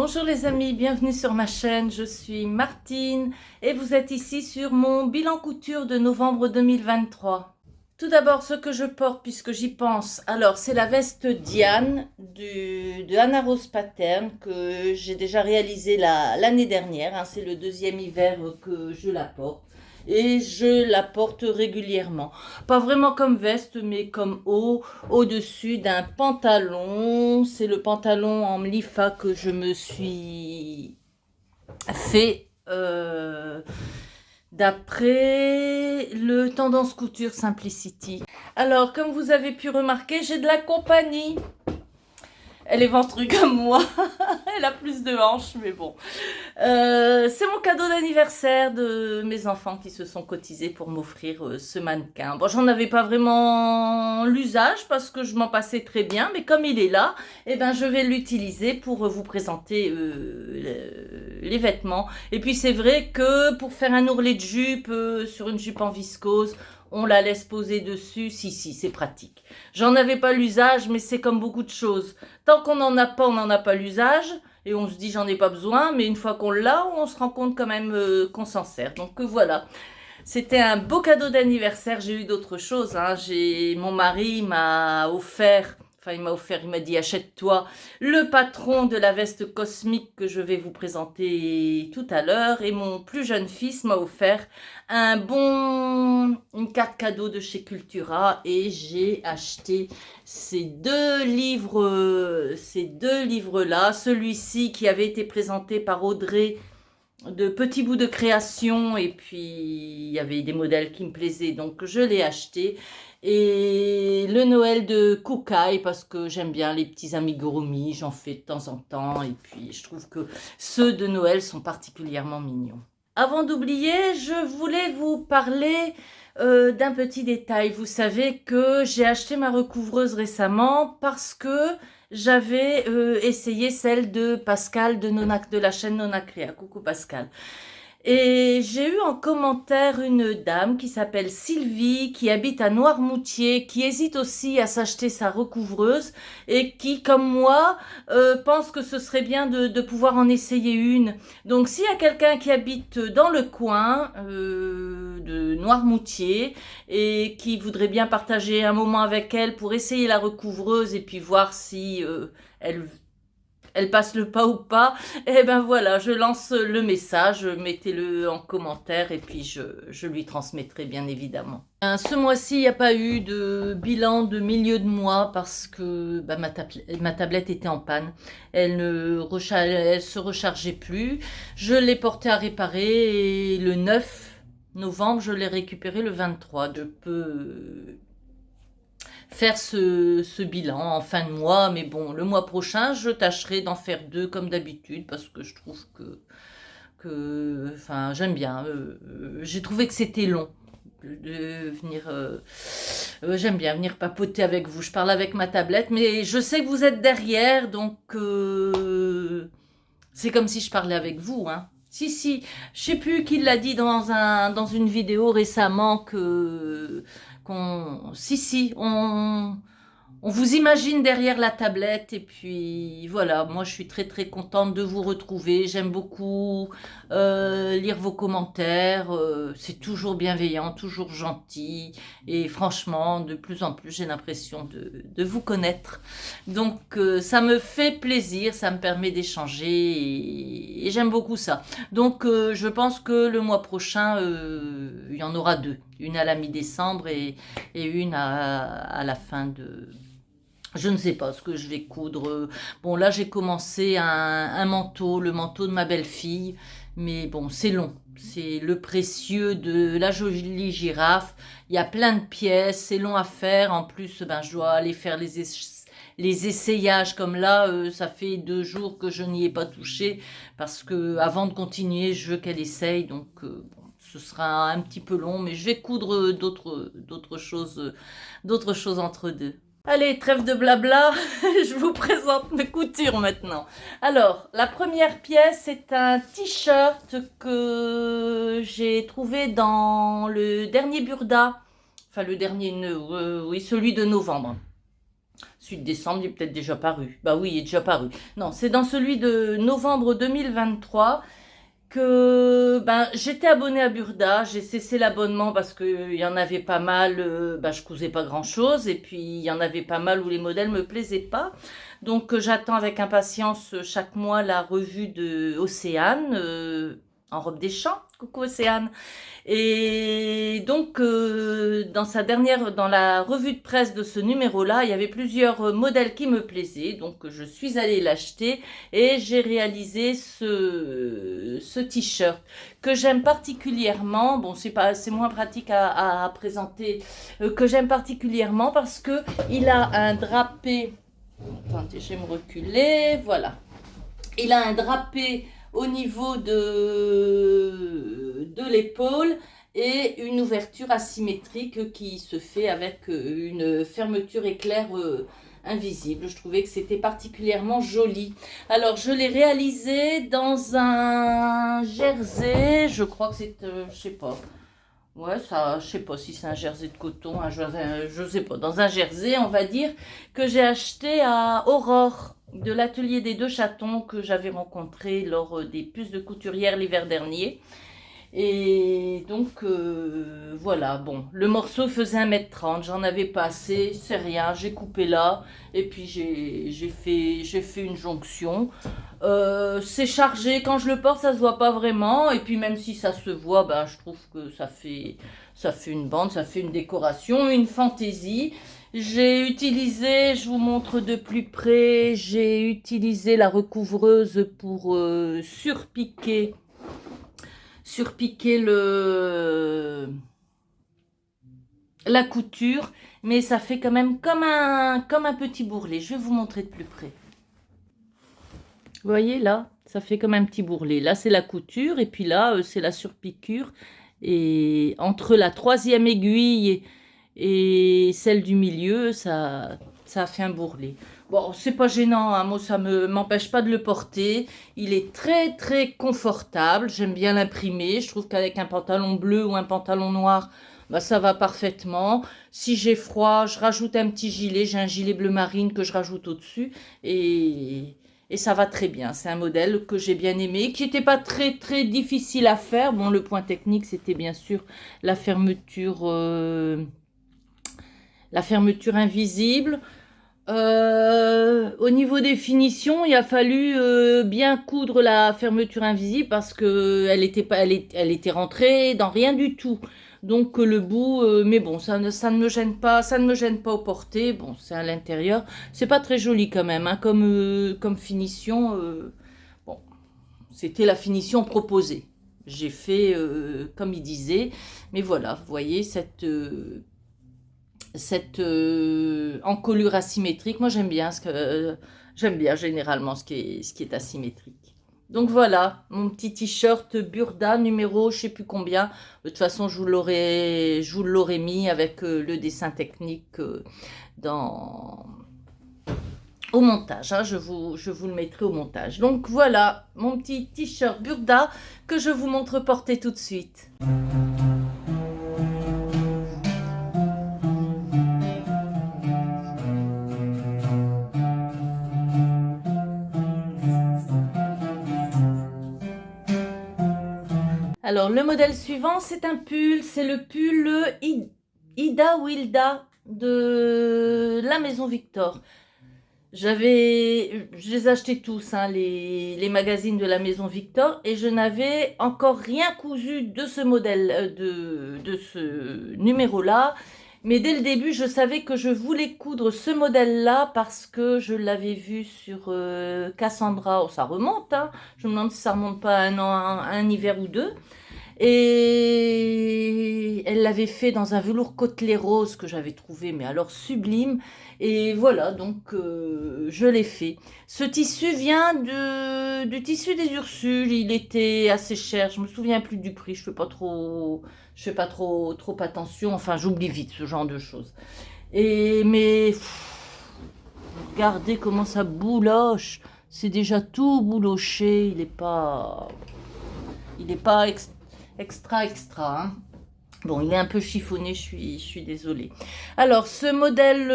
Bonjour les amis, bienvenue sur ma chaîne, je suis Martine et vous êtes ici sur mon bilan couture de novembre 2023. Tout d'abord ce que je porte puisque j'y pense, alors c'est la veste Diane de Anna Rose Pattern que j'ai déjà réalisée l'année dernière, hein, c'est le deuxième hiver que je la porte. Et je la porte régulièrement. Pas vraiment comme veste, mais comme haut, au-dessus d'un pantalon. C'est le pantalon en mlifa que je me suis fait d'après le Tendance Couture Simplicity. Alors, comme vous avez pu remarquer, j'ai de la compagnie. Elle est ventrue comme moi. Elle a plus de hanches, mais bon. C'est mon cadeau d'anniversaire de mes enfants qui se sont cotisés pour m'offrir ce mannequin. Bon, j'en avais pas vraiment l'usage parce que je m'en passais très bien, mais comme il est là, eh ben, je vais l'utiliser pour vous présenter les vêtements. Et puis c'est vrai que pour faire un ourlet de jupe sur une jupe en viscose, on la laisse poser dessus, si, c'est pratique. J'en avais pas l'usage, mais c'est comme beaucoup de choses. Tant qu'on n'en a pas, on n'en a pas l'usage, et on se dit j'en ai pas besoin, mais une fois qu'on l'a, on se rend compte quand même qu'on s'en sert. Donc voilà, c'était un beau cadeau d'anniversaire, j'ai eu d'autres choses, hein. Mon mari m'a offert... Enfin, il m'a dit achète-toi le patron de la veste cosmique que je vais vous présenter tout à l'heure. Et mon plus jeune fils m'a offert une carte cadeau de chez Cultura. Et j'ai acheté ces deux livres-là. Celui-ci qui avait été présenté par Audrey de petits bouts de création. Et puis, il y avait des modèles qui me plaisaient. Donc, je l'ai acheté. Et le Noël de Kukai, parce que j'aime bien les petits amigurumi, j'en fais de temps en temps. Et puis, je trouve que ceux de Noël sont particulièrement mignons. Avant d'oublier, je voulais vous parler d'un petit détail. Vous savez que j'ai acheté ma recouvreuse récemment parce que j'avais essayé celle de Pascal de la chaîne Nonacrea. Coucou Pascal. Et j'ai eu en commentaire une dame qui s'appelle Sylvie, qui habite à Noirmoutier, qui hésite aussi à s'acheter sa recouvreuse et qui, comme moi, pense que ce serait bien de pouvoir en essayer une. Donc, s'il y a quelqu'un qui habite dans le coin de Noirmoutier et qui voudrait bien partager un moment avec elle pour essayer la recouvreuse et puis voir si elle passe le pas ou pas, et ben voilà, je lance le message, mettez-le en commentaire et puis je lui transmettrai bien évidemment. Ce mois-ci, il n'y a pas eu de bilan de milieu de mois parce que bah, ma tablette était en panne. Elle se rechargeait plus. Je l'ai portée à réparer et le 9 novembre, je l'ai récupérée le 23. Je peux faire ce bilan en fin de mois, mais bon, le mois prochain, je tâcherai d'en faire 2 comme d'habitude, parce que je trouve enfin, j'aime bien, j'ai trouvé que c'était long de venir, j'aime bien venir papoter avec vous, je parle avec ma tablette, mais je sais que vous êtes derrière, donc c'est comme si je parlais avec vous, hein. Si, je sais plus qui l'a dit dans une vidéo récemment on vous imagine derrière la tablette et puis voilà, moi je suis très très contente de vous retrouver, j'aime beaucoup lire vos commentaires, c'est toujours bienveillant, toujours gentil et franchement de plus en plus j'ai l'impression de vous connaître, donc ça me fait plaisir, ça me permet d'échanger et j'aime beaucoup ça. Donc je pense que le mois prochain il y en aura 2, une à la mi-décembre et une à la fin de... Je ne sais pas ce que je vais coudre. Bon, là, j'ai commencé un manteau, le manteau de ma belle-fille. Mais bon, c'est long. C'est le précieux de la jolie girafe. Il y a plein de pièces. C'est long à faire. En plus, ben, je dois aller faire les essayages. Comme là, ça fait 2 jours que je n'y ai pas touché. Parce que avant de continuer, je veux qu'elle essaye. Donc, bon, ce sera un petit peu long. Mais je vais coudre d'autres choses entre deux. Allez, trêve de blabla, je vous présente mes coutures maintenant. Alors, la première pièce, c'est un t-shirt que j'ai trouvé dans le dernier Burda. Enfin, le dernier, oui, celui de novembre. Celui de décembre, il est peut-être déjà paru. Bah oui, il est déjà paru. Non, c'est dans celui de novembre 2023 que ben, j'étais abonnée à Burda. J'ai cessé l'abonnement parce qu'il y en avait pas mal. Ben, je cousais pas grand-chose. Et puis, il y en avait pas mal où les modèles me plaisaient pas. Donc, j'attends avec impatience chaque mois la revue de Océane en robe des champs. Coucou Océane. Et donc, dans la revue de presse de ce numéro-là, il y avait plusieurs modèles qui me plaisaient. Donc, je suis allée l'acheter et j'ai réalisé ce t-shirt que j'aime particulièrement. Bon, c'est moins pratique à présenter, que j'aime particulièrement parce que il a un drapé. Attendez, je vais me reculer. Voilà. Il a un drapé au niveau de l'épaule et une ouverture asymétrique qui se fait avec une fermeture éclair invisible. Je trouvais que c'était particulièrement joli. Alors, je l'ai réalisé dans un jersey, je crois que c'est, je sais pas. Ouais, ça, je sais pas si c'est un jersey de coton, je sais pas, dans un jersey, on va dire, que j'ai acheté à Aurore, de l'atelier des deux chatons que j'avais rencontré lors des puces de couturière l'hiver dernier. Et donc, voilà, bon, le morceau faisait 1,30 m, j'en avais pas assez, c'est rien, j'ai coupé là, et puis j'ai fait une jonction. C'est chargé, quand je le porte, ça se voit pas vraiment, et puis même si ça se voit, ben, je trouve que ça fait une bande, ça fait une décoration, une fantaisie. J'ai utilisé, je vous montre de plus près, j'ai utilisé la recouvreuse pour surpiquer la couture, mais ça fait quand même comme un petit bourrelet. Je vais vous montrer de plus près. Vous voyez là, ça fait comme un petit bourrelet. Là, c'est la couture et puis là, c'est la surpiqûre. Et entre la troisième aiguille et celle du milieu, ça a fait un bourrelet. Bon, c'est pas gênant, hein. Moi, ça m'empêche pas de le porter. Il est très, très confortable. J'aime bien l'imprimer. Je trouve qu'avec un pantalon bleu ou un pantalon noir, bah, ça va parfaitement. Si j'ai froid, je rajoute un petit gilet. J'ai un gilet bleu marine que je rajoute au-dessus. Et ça va très bien. C'est un modèle que j'ai bien aimé, qui n'était pas très, très difficile à faire. Bon, le point technique, c'était bien sûr la fermeture invisible. Au niveau des finitions, il a fallu bien coudre la fermeture invisible parce que elle était rentrée dans rien du tout. Donc le bout, mais bon, ça ne me gêne pas, ça ne me gêne pas au porter. Bon, c'est à l'intérieur, c'est pas très joli quand même, hein, comme finition. Bon, c'était la finition proposée. J'ai fait comme il disait, mais voilà, vous voyez cette encolure asymétrique. Moi, j'aime bien généralement ce qui est asymétrique. Donc voilà, mon petit t-shirt Burda numéro, je sais plus combien. De toute façon, je vous l'aurais mis avec le dessin technique au montage. Hein, je vous le mettrai au montage. Donc voilà, mon petit t-shirt Burda que je vous montre porter tout de suite. Alors, le modèle suivant, c'est un pull. C'est le pull Ida Wilda de la Maison Victor. Je les ai achetés tous, hein, les magazines de la Maison Victor, et je n'avais encore rien cousu de ce modèle, de ce numéro-là. Mais dès le début, je savais que je voulais coudre ce modèle-là parce que je l'avais vu sur Cassandra. Oh, ça remonte, hein. Je me demande si ça remonte pas à un hiver ou deux. Et elle l'avait fait dans un velours côtelé rose que j'avais trouvé, mais alors sublime. Et voilà, donc je l'ai fait. Ce tissu vient du tissu des Ursules. Il était assez cher. Je me souviens plus du prix. Je fais pas trop attention. Enfin, j'oublie vite ce genre de choses. Mais regardez comment ça bouloche. C'est déjà tout bouloché. Il est pas extra. Hein. Bon, il est un peu chiffonné, je suis désolée. Alors, ce modèle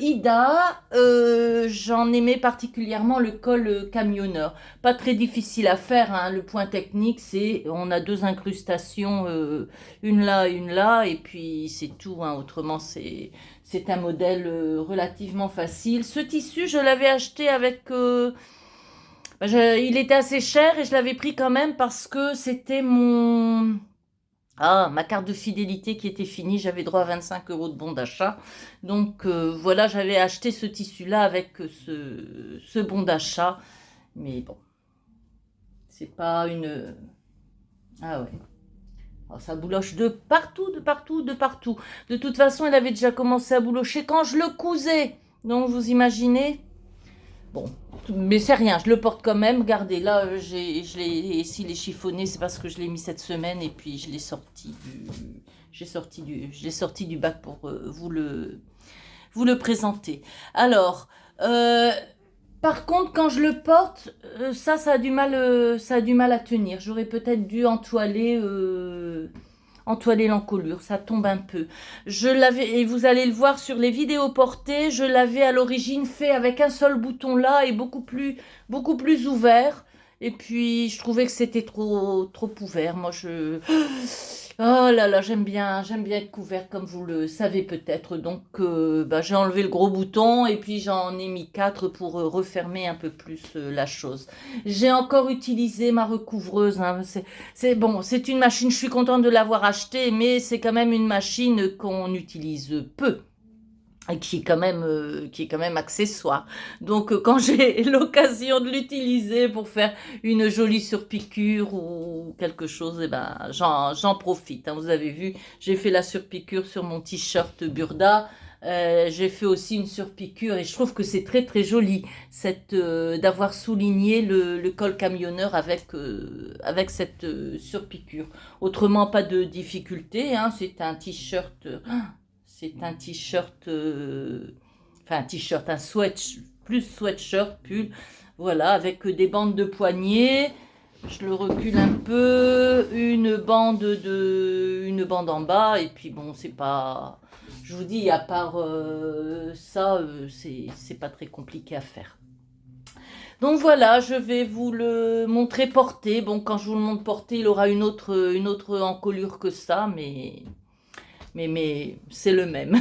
Ida, j'en aimais particulièrement le col camionneur. Pas très difficile à faire, hein. Le point technique, c'est on a deux incrustations, une là, et puis c'est tout, hein. Autrement, c'est un modèle relativement facile. Ce tissu, je l'avais acheté avec... il était assez cher et je l'avais pris quand même parce que c'était mon... Ah, ma carte de fidélité qui était finie, j'avais droit à 25 € de bon d'achat. Donc voilà, j'avais acheté ce tissu-là avec ce bon d'achat. Mais bon, c'est pas une... Ah ouais. Alors, ça bouloche de partout, de partout, de partout. De toute façon, elle avait déjà commencé à boulocher quand je le cousais. Donc vous imaginez... Bon, mais c'est rien, je le porte quand même. Regardez, là, s'il est chiffonné, c'est parce que je l'ai mis cette semaine et puis je l'ai sorti je l'ai sorti du bac pour vous le présenter. Alors, par contre, quand je le porte, ça a du mal, ça a du mal à tenir. J'aurais peut-être dû entoiler l'encolure, ça tombe un peu. Je l'avais, et vous allez le voir sur les vidéos portées, je l'avais à l'origine fait avec un seul bouton là et beaucoup plus ouvert. Et puis, je trouvais que c'était trop ouvert. Moi, oh là là, j'aime bien être couvert comme vous le savez peut-être. Donc, j'ai enlevé le gros bouton et puis j'en ai mis 4 pour refermer un peu plus la chose. J'ai encore utilisé ma recouvreuse, hein. C'est bon, c'est une machine, je suis contente de l'avoir achetée, mais c'est quand même une machine qu'on utilise peu et qui est quand même accessoire. Donc quand j'ai l'occasion de l'utiliser pour faire une jolie surpiqûre ou quelque chose, eh ben j'en profite, hein. Vous avez vu, j'ai fait la surpiqûre sur mon t-shirt Burda. J'ai fait aussi une surpiqûre et je trouve que c'est très joli d'avoir souligné le col camionneur avec cette surpiqûre. Autrement, pas de difficulté, hein. C'est un t-shirt, enfin un t-shirt, plus sweatshirt, pull, voilà, avec des bandes de poignets. Je le recule un peu, une bande en bas, et puis bon, c'est pas, je vous dis, à part ça, c'est pas très compliqué à faire. Donc voilà, je vais vous le montrer porté. Bon, quand je vous le montre porté, il aura une autre encolure que ça, mais c'est le même.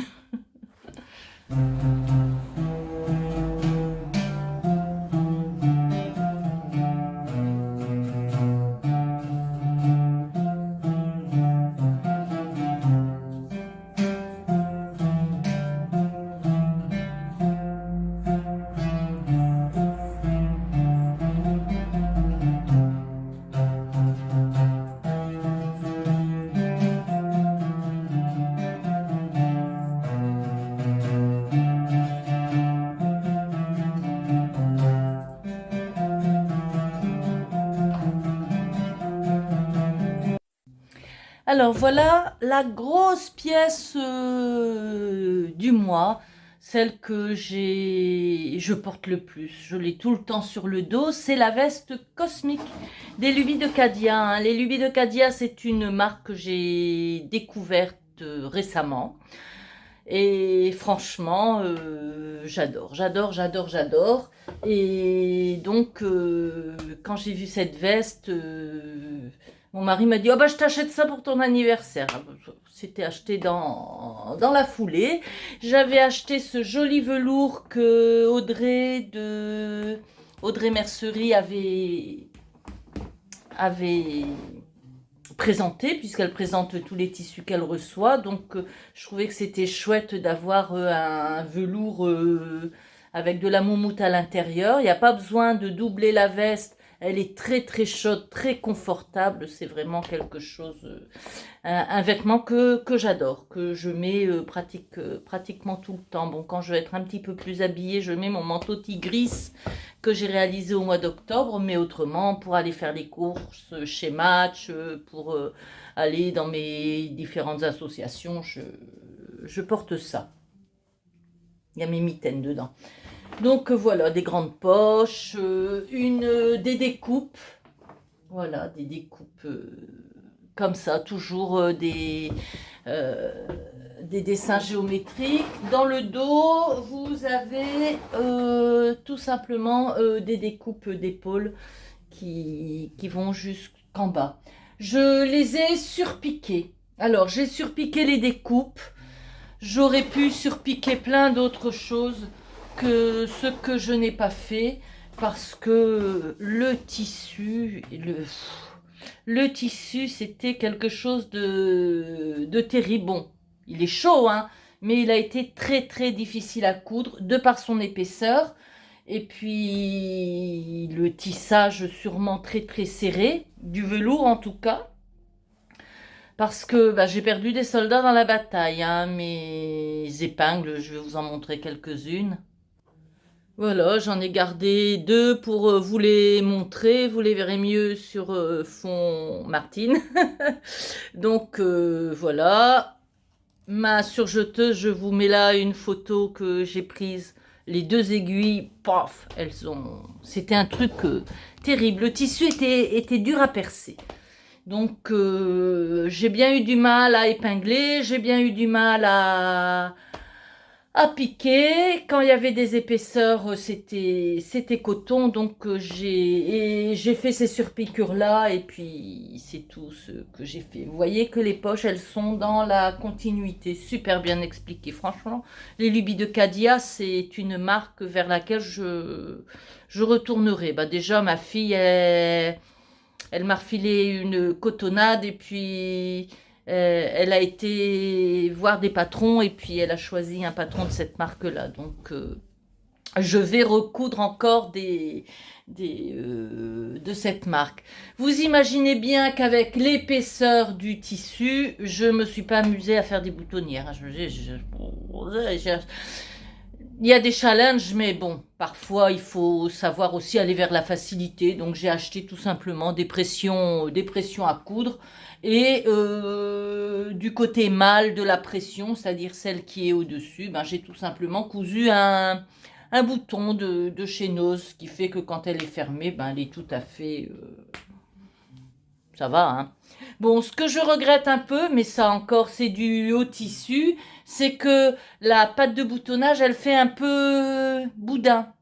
Alors voilà la grosse pièce du mois, celle que je porte le plus. Je l'ai tout le temps sur le dos, c'est la veste cosmique des Lubies de Cadia, hein. Les Lubies de Cadia, c'est une marque que j'ai découverte récemment. Et franchement, j'adore. Et donc, quand j'ai vu cette veste, mon mari m'a dit, oh bah je t'achète ça pour ton anniversaire. C'était acheté dans la foulée. J'avais acheté ce joli velours que Audrey Mercerie avait présenté, puisqu'elle présente tous les tissus qu'elle reçoit. Donc, je trouvais que c'était chouette d'avoir un velours avec de la moumoute à l'intérieur. Il n'y a pas besoin de doubler la veste. Elle est très chaude, très confortable. C'est vraiment quelque chose, un vêtement que j'adore, que je mets pratiquement tout le temps. Bon, quand je veux être un petit peu plus habillée, je mets mon manteau tigris que j'ai réalisé au mois d'octobre, mais autrement, pour aller faire les courses chez Match, pour aller dans mes différentes associations, je porte ça. Il y a mes mitaines dedans. Donc voilà, des grandes poches, des découpes. Voilà, des découpes comme ça, toujours des dessins géométriques. Dans le dos, vous avez tout simplement des découpes d'épaules qui vont jusqu'en bas. Je les ai surpiquées. Alors, j'ai surpiqué les découpes. J'aurais pu surpiquer plein d'autres choses que ce que je n'ai pas fait parce que le tissu, le tissu, c'était quelque chose de terrible. Bon, il est chaud, hein, mais il a été très très difficile à coudre de par son épaisseur. Et puis le tissage sûrement très très serré, du velours en tout cas. Parce que bah, j'ai perdu des soldats dans la bataille, hein. Mes épingles, je vais vous en montrer quelques-unes. Voilà, j'en ai gardé deux pour vous les montrer. Vous les verrez mieux sur fond Martine. Donc voilà. Ma surjeteuse, je vous mets là une photo que j'ai prise. Les deux aiguilles, paf, elles ont... C'était un truc terrible. Le tissu était dur à percer. Donc, j'ai bien eu du mal à épingler, j'ai bien eu du mal à piquer. Quand il y avait des épaisseurs, c'était coton. Donc, j'ai fait ces surpiqûres-là et puis c'est tout ce que j'ai fait. Vous voyez que les poches, elles sont dans la continuité. Super bien expliqué. Franchement, les Lubies de Cadia, c'est une marque vers laquelle je retournerai. Bah, déjà, ma fille, elle m'a refilé une cotonnade et puis elle a été voir des patrons et puis elle a choisi un patron de cette marque-là. Donc, je vais recoudre encore de cette marque. Vous imaginez bien qu'avec l'épaisseur du tissu, je ne me suis pas amusée à faire des boutonnières. Il y a des challenges, mais bon, parfois il faut savoir aussi aller vers la facilité. Donc j'ai acheté tout simplement des pressions à coudre. Et du côté mâle de la pression, c'est-à-dire celle qui est au-dessus, ben, j'ai tout simplement cousu un bouton de chez Noz, qui fait que quand elle est fermée, ben, elle est tout à fait... ça va, hein. Bon, ce que je regrette un peu, mais ça encore, c'est du haut tissu, c'est que la pâte de boutonnage, elle fait un peu boudin.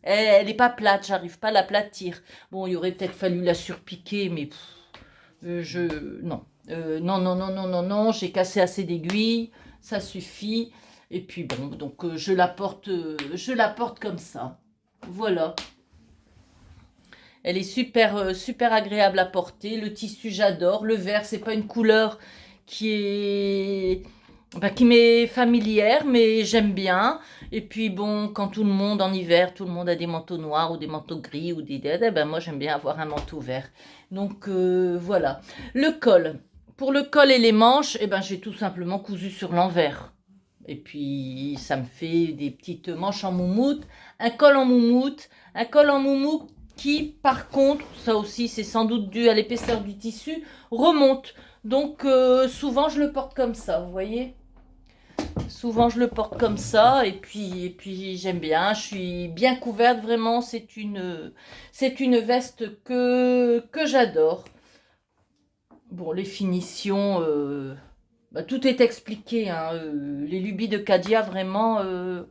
Elle n'est pas plate, j'arrive pas à l'aplatir. Bon, il aurait peut-être fallu la surpiquer, mais non. Non, non, non, non, non, non, j'ai cassé assez d'aiguilles, ça suffit. Et puis bon, donc je la porte comme ça. Voilà. Elle est super, super agréable à porter. Le tissu, j'adore. Le vert, c'est pas une couleur qui est... bah, qui m'est familière, mais j'aime bien. Et puis bon, quand tout le monde, en hiver, tout le monde a des manteaux noirs ou des manteaux gris ou ben moi j'aime bien avoir un manteau vert. Donc voilà. Le col. Pour le col et les manches, eh ben, j'ai tout simplement cousu sur l'envers. Et puis ça me fait des petites manches en moumoute, un col en moumoute, qui, par contre, ça aussi c'est sans doute dû à l'épaisseur du tissu, remonte. Donc souvent je le porte comme ça, vous voyez. Souvent je le porte comme ça et puis j'aime bien, je suis bien couverte vraiment, c'est une veste que j'adore. Bon, les finitions, bah, tout est expliqué, hein, les lubies de Cadia, vraiment,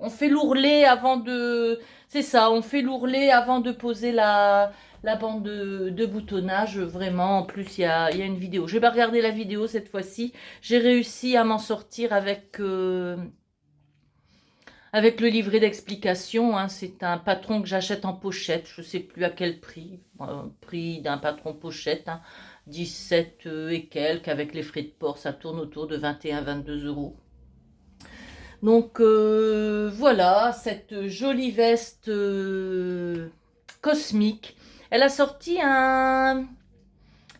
on fait l'ourlet avant de... C'est ça, on fait l'ourlet avant de poser la bande de boutonnage, vraiment. En plus, il y a une vidéo. Je vais pas regarder la vidéo cette fois-ci. J'ai réussi à m'en sortir avec le livret d'explication, hein. C'est un patron que j'achète en pochette. Je ne sais plus à quel prix. Prix d'un patron pochette, hein, 17 et quelques. Avec les frais de port, ça tourne autour de 21-22 euros. Donc voilà, cette jolie veste cosmique. Elle a sorti un...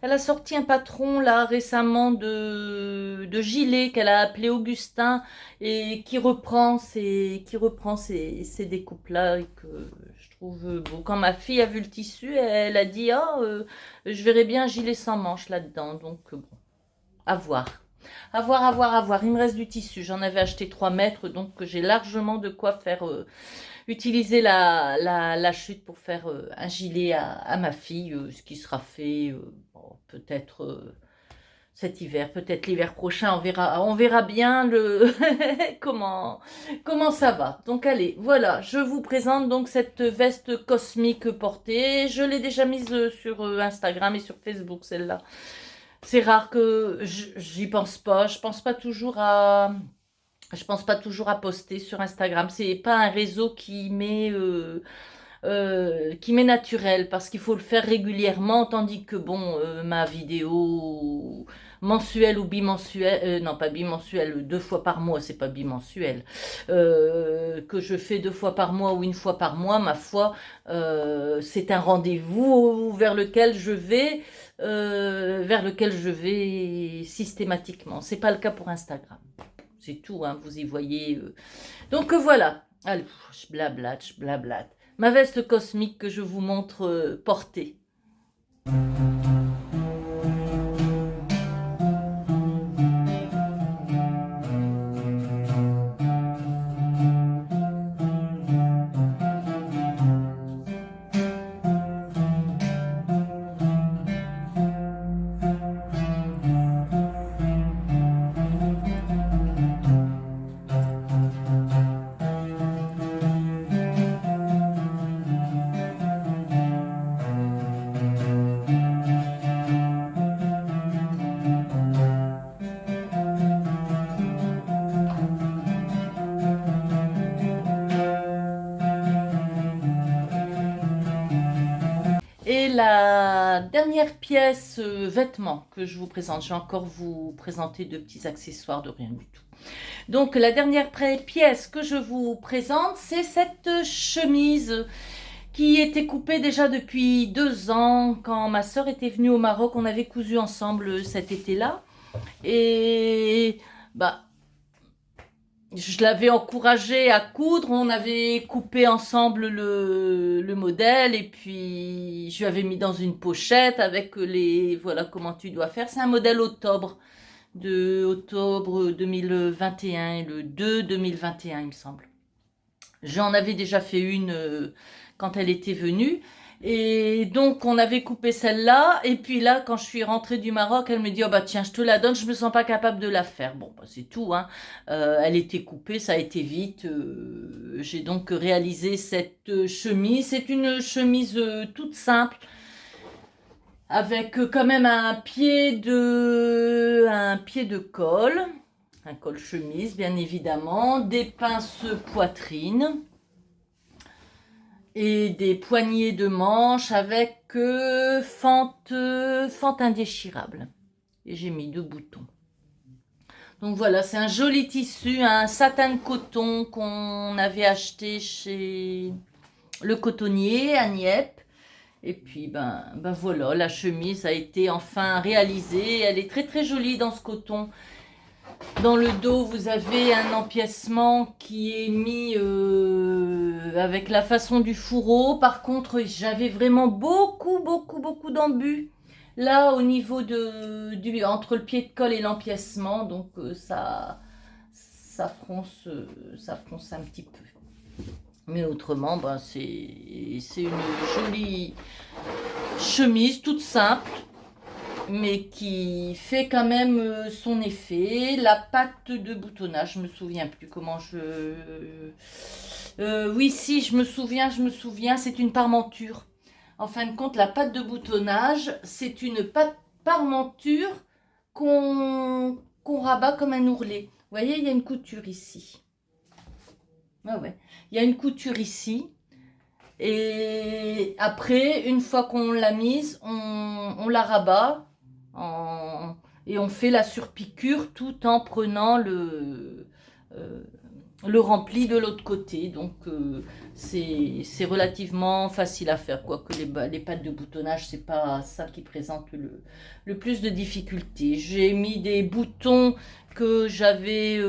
Elle a sorti un patron là récemment de gilet qu'elle a appelé Augustin et qui reprend ces découpes là et que je trouve beau. Quand ma fille a vu le tissu, elle a dit ah je verrais bien un gilet sans manches là-dedans. Donc bon, à voir. À voir, à voir, à voir. Il me reste du tissu. J'en avais acheté 3 mètres, donc j'ai largement de quoi faire utiliser la chute pour faire un gilet à ma fille, ce qui sera fait bon, peut-être cet hiver, peut-être l'hiver prochain, on verra bien le comment ça va. Donc allez, voilà, je vous présente donc cette veste cosmique portée. Je l'ai déjà mise sur Instagram et sur Facebook, celle-là. C'est rare que j'y pense pas. Je pense pas toujours à poster sur Instagram. C'est pas un réseau qui m'est naturel parce qu'il faut le faire régulièrement, tandis que bon, ma vidéo mensuelle ou bimensuelle, non pas bimensuelle, 2 fois par mois, c'est pas bimensuel, que je fais 2 fois par mois ou une fois par mois, ma foi, c'est un rendez-vous vers lequel je vais systématiquement. C'est pas le cas pour Instagram. C'est tout, hein, vous y voyez. Donc voilà. Allez, je blablate. Ma veste cosmique que je vous montre portée. Et la dernière pièce vêtement que je vous présente, je vais encore vous présenter 2 petits accessoires de rien du tout. Donc la dernière pièce que je vous présente, c'est cette chemise qui était coupée déjà depuis 2 ans. Quand ma soeur était venue au Maroc, on avait cousu ensemble cet été-là. Et bah, je l'avais encouragée à coudre, on avait coupé ensemble le modèle et puis je lui avais mis dans une pochette avec voilà comment tu dois faire. C'est un modèle octobre 2021 et le 2 2021 il me semble. J'en avais déjà fait une quand elle était venue. Et donc, on avait coupé celle-là. Et puis là, quand je suis rentrée du Maroc, elle me dit, oh bah tiens, je te la donne, je me sens pas capable de la faire. Bon, bah, c'est tout, hein. Elle était coupée, ça a été vite. J'ai donc réalisé cette chemise. C'est une chemise toute simple, avec quand même un pied de col. Un col chemise, bien évidemment. Des pinces poitrine et des poignées de manches avec fente indéchirable. Et j'ai mis 2 boutons. Donc voilà, c'est un joli tissu, un satin de coton qu'on avait acheté chez le cotonnier à Nieppe. Et puis ben voilà, la chemise a été enfin réalisée. Elle est très très jolie dans ce coton. Dans le dos, vous avez un empiècement qui est mis avec la façon du fourreau. Par contre, j'avais vraiment beaucoup d'embus là au niveau entre le pied de colle et l'empiècement. Donc ça fronce un petit peu. Mais autrement, ben, c'est une jolie chemise toute simple, mais qui fait quand même son effet. La patte de boutonnage, je me souviens plus comment oui, si, je me souviens, c'est une parmenture. En fin de compte, la patte de boutonnage, c'est une parmenture qu'on rabat comme un ourlet. Vous voyez, il y a une couture ici. Ah ouais, il y a une couture ici. Et après, une fois qu'on l'a mise, on la rabat. Et on fait la surpiqûre tout en prenant le rempli de l'autre côté. Donc c'est relativement facile à faire, quoique les pattes de boutonnage, c'est pas ça qui présente le plus de difficultés. J'ai mis des boutons que j'avais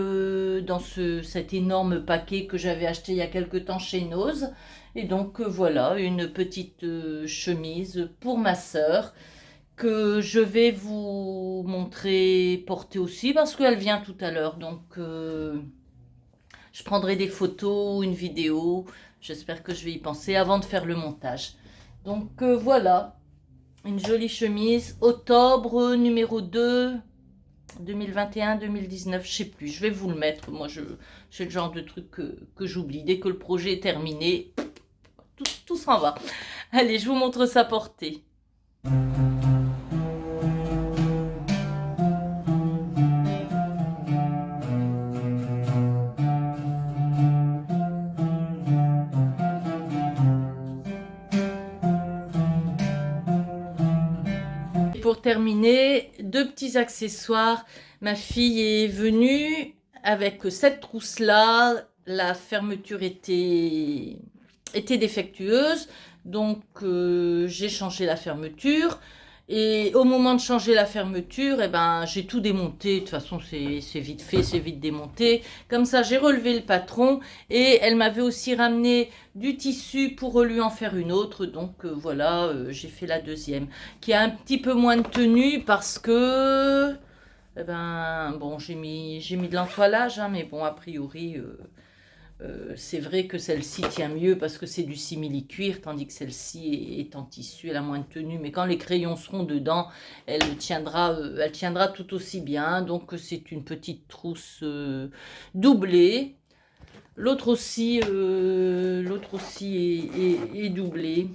dans cet énorme paquet que j'avais acheté il y a quelque temps chez Nose. Et donc voilà, une petite chemise pour ma sœur, que je vais vous montrer porter aussi parce qu'elle vient tout à l'heure. Donc je prendrai des photos, une vidéo. J'espère que je vais y penser avant de faire le montage. Donc voilà, une jolie chemise octobre numéro 2 2021-2019, je sais plus, je vais vous le mettre. Moi, c'est le genre de truc que j'oublie. Dès que le projet est terminé, tout s'en va. Allez, je vous montre sa portée. Pour terminer, deux petits accessoires. Ma fille est venue avec cette trousse-là. La fermeture était défectueuse, donc j'ai changé la fermeture. Et au moment de changer la fermeture, eh ben, j'ai tout démonté. De toute façon, c'est vite fait, c'est vite démonté. Comme ça, j'ai relevé le patron et elle m'avait aussi ramené du tissu pour lui en faire une autre. Donc voilà, j'ai fait la deuxième, qui a un petit peu moins de tenue parce que, eh ben, bon, j'ai mis de l'entoilage, hein, mais bon, a priori, c'est vrai que celle-ci tient mieux parce que c'est du simili-cuir, tandis que celle-ci est en tissu, elle a moins de tenue. Mais quand les crayons seront dedans, elle tiendra tout aussi bien. Donc c'est une petite trousse doublée. L'autre aussi est doublée.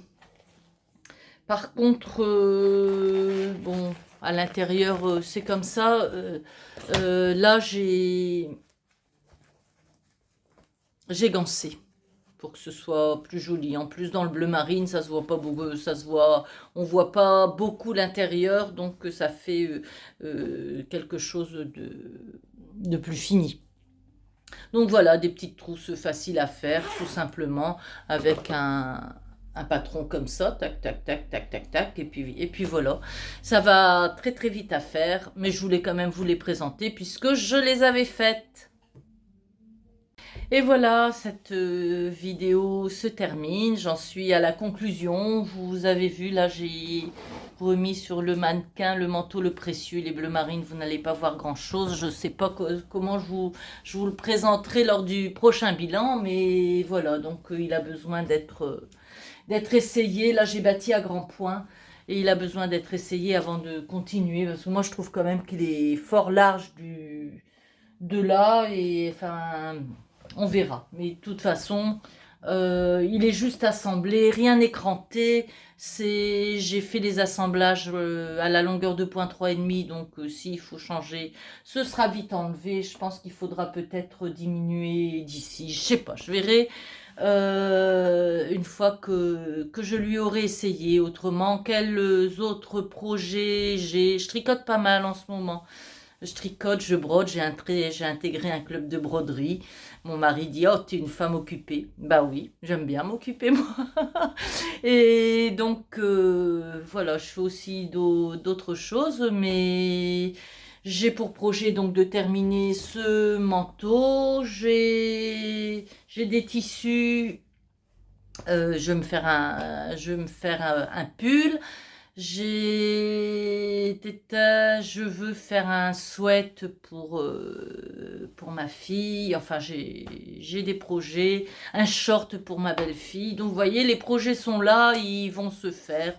Par contre, bon, à l'intérieur, c'est comme ça. Là, j'ai gancé pour que ce soit plus joli. En plus, dans le bleu marine, ça se voit pas beaucoup, on voit pas beaucoup l'intérieur, donc ça fait quelque chose de plus fini. Donc voilà, des petites trousses faciles à faire, tout simplement, avec un patron comme ça, tac, tac, tac, tac, tac, tac, et puis voilà. Ça va très très vite à faire, mais je voulais quand même vous les présenter puisque je les avais faites. Et voilà, cette vidéo se termine. J'en suis à la conclusion. Vous avez vu, là, j'ai remis sur le mannequin le manteau, le précieux, les bleus marines. Vous n'allez pas voir grand-chose. Je ne sais pas comment je vous le présenterai lors du prochain bilan. Mais voilà, donc il a besoin d'être essayé. Là, j'ai bâti à grands points. Et il a besoin d'être essayé avant de continuer. Parce que moi, je trouve quand même qu'il est fort large de là. Et enfin... On verra. Mais de toute façon, il est juste assemblé, rien n'est cranté. J'ai fait les assemblages à la longueur de point 3,5. Donc s'il faut changer, ce sera vite enlevé. Je pense qu'il faudra peut-être diminuer d'ici. Je sais pas, je verrai. Une fois que je lui aurai essayé. Autrement, quels autres projets j'ai? Je tricote pas mal en ce moment. Je tricote, je brode, j'ai intégré un club de broderie. Mon mari dit, oh, t'es une femme occupée. Bah oui, j'aime bien m'occuper, moi. Et donc, voilà, je fais aussi d'autres choses, mais j'ai pour projet donc de terminer ce manteau. J'ai des tissus, je vais me faire un pull. Je veux faire un sweat pour ma fille. Enfin, j'ai des projets. Un short pour ma belle-fille. Donc, vous voyez, les projets sont là. Ils vont se faire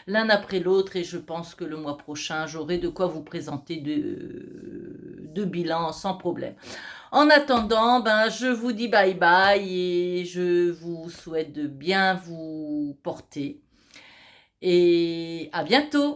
l'un après l'autre. Et je pense que le mois prochain, j'aurai de quoi vous présenter de bilan sans problème. En attendant, ben, je vous dis bye bye et je vous souhaite de bien vous porter. Et à bientôt!